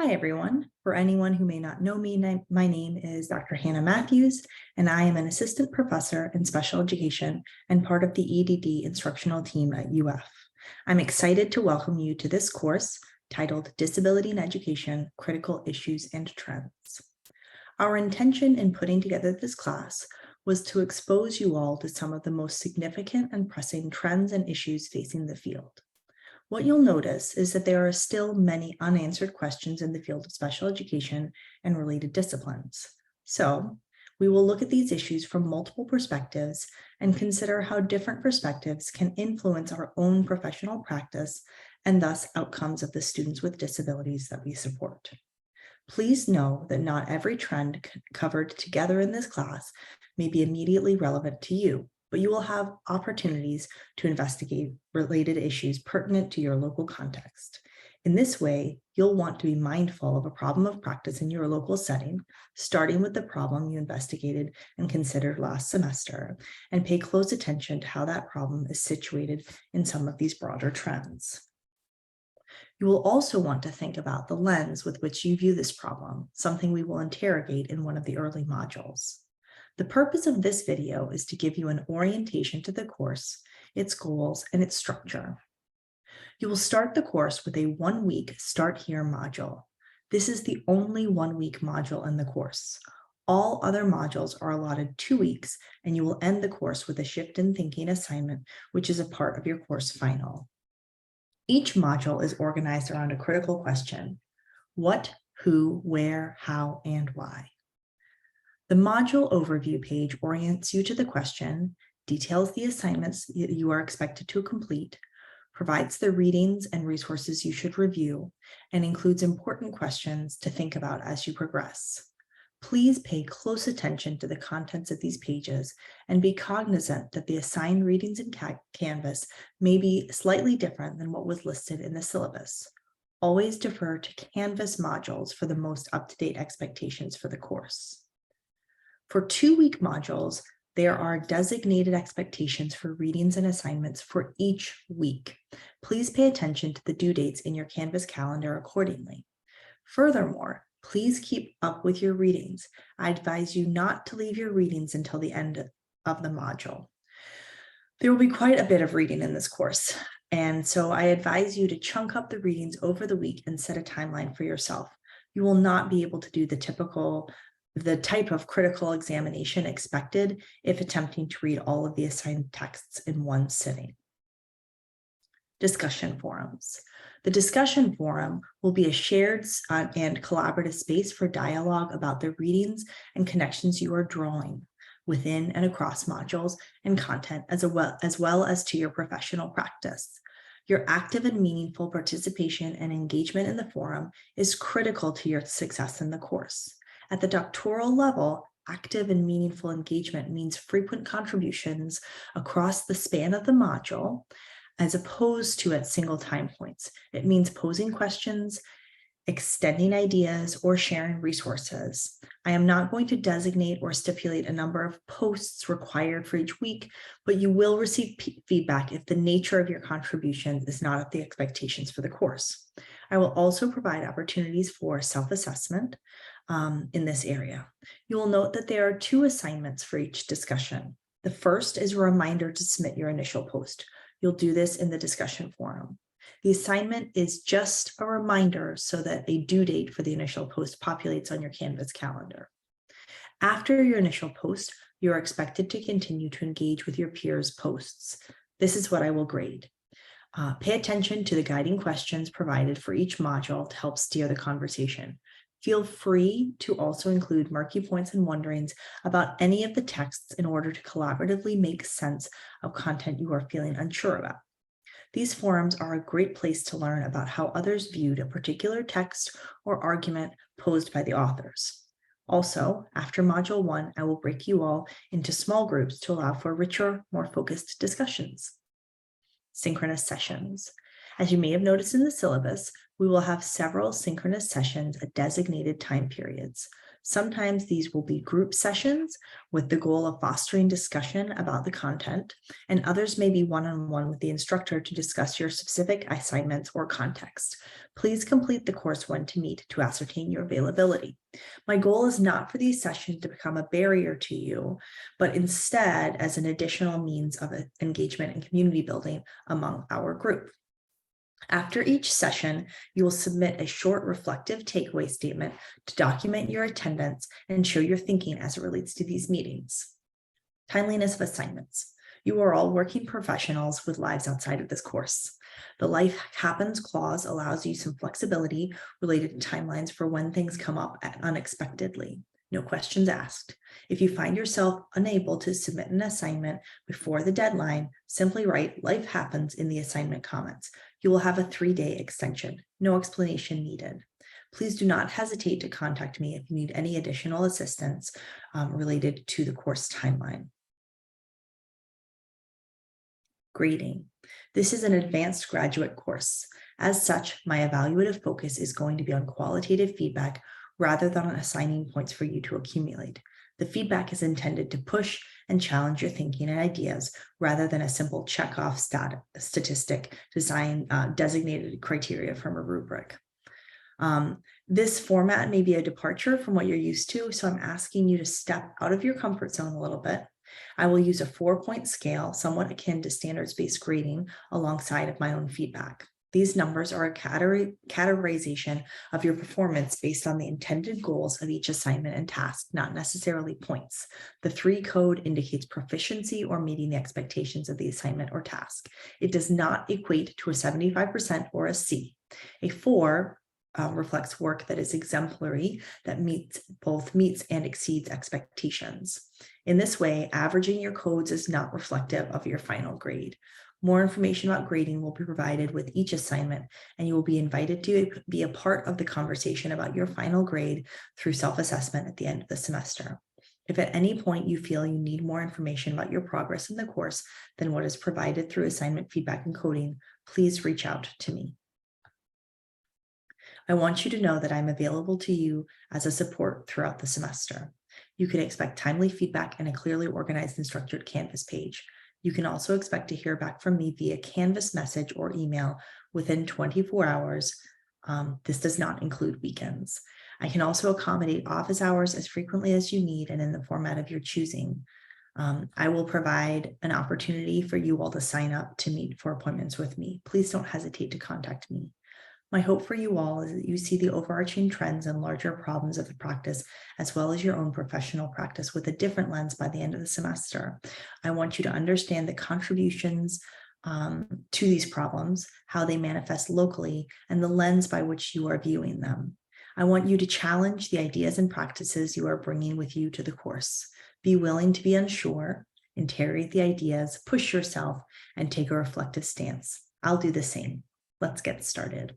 Hi, everyone. For anyone who may not know me, my name is Dr. Hannah Matthews, and I am an assistant professor in special education and part of the EDD instructional team at UF. I'm excited to welcome you to this course titled Disability in Education, Critical Issues and Trends. Our intention in putting together this class was to expose you all to some of the most significant and pressing trends and issues facing the field. What you'll notice is that there are still many unanswered questions in the field of special education and related disciplines. So we will look at these issues from multiple perspectives and consider how different perspectives can influence our own professional practice and thus outcomes of the students with disabilities that we support. Please know that not every trend covered together in this class may be immediately relevant to you, but you will have opportunities to investigate related issues pertinent to your local context. In this way, you'll want to be mindful of a problem of practice in your local setting, starting with the problem you investigated and considered last semester, and pay close attention to how that problem is situated in some of these broader trends. You will also want to think about the lens with which you view this problem, something we will interrogate in one of the early modules. The purpose of this video is to give you an orientation to the course, its goals, and its structure. You will start the course with a one-week Start Here module. This is the only one-week module in the course. All other modules are allotted 2 weeks, and you will end the course with a Shift in Thinking assignment, which is a part of your course final. Each module is organized around a critical question: what, who, where, how, and why. The module overview page orients you to the question, details the assignments you are expected to complete, provides the readings and resources you should review, and includes important questions to think about as you progress. Please pay close attention to the contents of these pages and be cognizant that the assigned readings in Canvas may be slightly different than what was listed in the syllabus. Always defer to Canvas modules for the most up-to-date expectations for the course. For 2-week modules, there are designated expectations for readings and assignments for each week. Please pay attention to the due dates in your Canvas calendar accordingly. Furthermore, please keep up with your readings. I advise you not to leave your readings until the end of the module. There will be quite a bit of reading in this course, and so I advise you to chunk up the readings over the week and set a timeline for yourself. You will not be able to do the type of critical examination expected if attempting to read all of the assigned texts in one sitting. Discussion forums. The discussion forum will be a shared and collaborative space for dialogue about the readings and connections you are drawing within and across modules and content, as well as to your professional practice. Your active and meaningful participation and engagement in the forum is critical to your success in the course. At the doctoral level, active and meaningful engagement means frequent contributions across the span of the module, as opposed to at single time points. It means posing questions, extending ideas, or sharing resources. I am not going to designate or stipulate a number of posts required for each week, but you will receive feedback if the nature of your contribution is not at the expectations for the course. I will also provide opportunities for self-assessment in this area. You will note that there are 2 assignments for each discussion. The first is a reminder to submit your initial post. You'll do this in the discussion forum. The assignment is just a reminder so that a due date for the initial post populates on your Canvas calendar. After your initial post, you are expected to continue to engage with your peers' posts. This is what I will grade. Pay attention to the guiding questions provided for each module to help steer the conversation. Feel free to also include murky points and wonderings about any of the texts in order to collaboratively make sense of content you are feeling unsure about. These forums are a great place to learn about how others viewed a particular text or argument posed by the authors. Also, after Module 1, I will break you all into small groups to allow for richer, more focused discussions. Synchronous sessions. As you may have noticed in the syllabus, we will have several synchronous sessions at designated time periods. Sometimes these will be group sessions with the goal of fostering discussion about the content, and others may be one-on-one with the instructor to discuss your specific assignments or context. Please complete the course when to meet to ascertain your availability. My goal is not for these sessions to become a barrier to you, but instead as an additional means of engagement and community building among our group. After each session, you will submit a short reflective takeaway statement to document your attendance and show your thinking as it relates to these meetings. Timeliness of assignments. You are all working professionals with lives outside of this course. The Life Happens clause allows you some flexibility related to timelines for when things come up unexpectedly. No questions asked. If you find yourself unable to submit an assignment before the deadline, simply write "Life Happens" in the assignment comments. You will have a 3-day extension. No explanation needed. Please do not hesitate to contact me if you need any additional assistance related to the course timeline. Grading. This is an advanced graduate course. As such, my evaluative focus is going to be on qualitative feedback rather than on assigning points for you to accumulate. The feedback is intended to push and challenge your thinking and ideas rather than a simple check-off statistic designated criteria from a rubric. This format may be a departure from what you're used to, so I'm asking you to step out of your comfort zone a little bit. I will use a 4-point scale, somewhat akin to standards-based grading, alongside of my own feedback. These numbers are a categorization of your performance based on the intended goals of each assignment and task, not necessarily points. The 3 code indicates proficiency or meeting the expectations of the assignment or task. It does not equate to a 75% or a C. A 4 reflects work that is exemplary, that both meets and exceeds expectations. In this way, averaging your codes is not reflective of your final grade. More information about grading will be provided with each assignment, and you will be invited to be a part of the conversation about your final grade through self-assessment at the end of the semester. If at any point you feel you need more information about your progress in the course than what is provided through assignment feedback and coding, please reach out to me. I want you to know that I'm available to you as a support throughout the semester. You can expect timely feedback and a clearly organized and structured Canvas page. You can also expect to hear back from me via Canvas message or email within 24 hours. This does not include weekends. I can also accommodate office hours as frequently as you need and in the format of your choosing. I will provide an opportunity for you all to sign up to meet for appointments with me. Please don't hesitate to contact me. My hope for you all is that you see the overarching trends and larger problems of the practice, as well as your own professional practice with a different lens by the end of the semester. I want you to understand the contributions to these problems, how they manifest locally, and the lens by which you are viewing them. I want you to challenge the ideas and practices you are bringing with you to the course. Be willing to be unsure, interrogate the ideas, push yourself, and take a reflective stance. I'll do the same. Let's get started.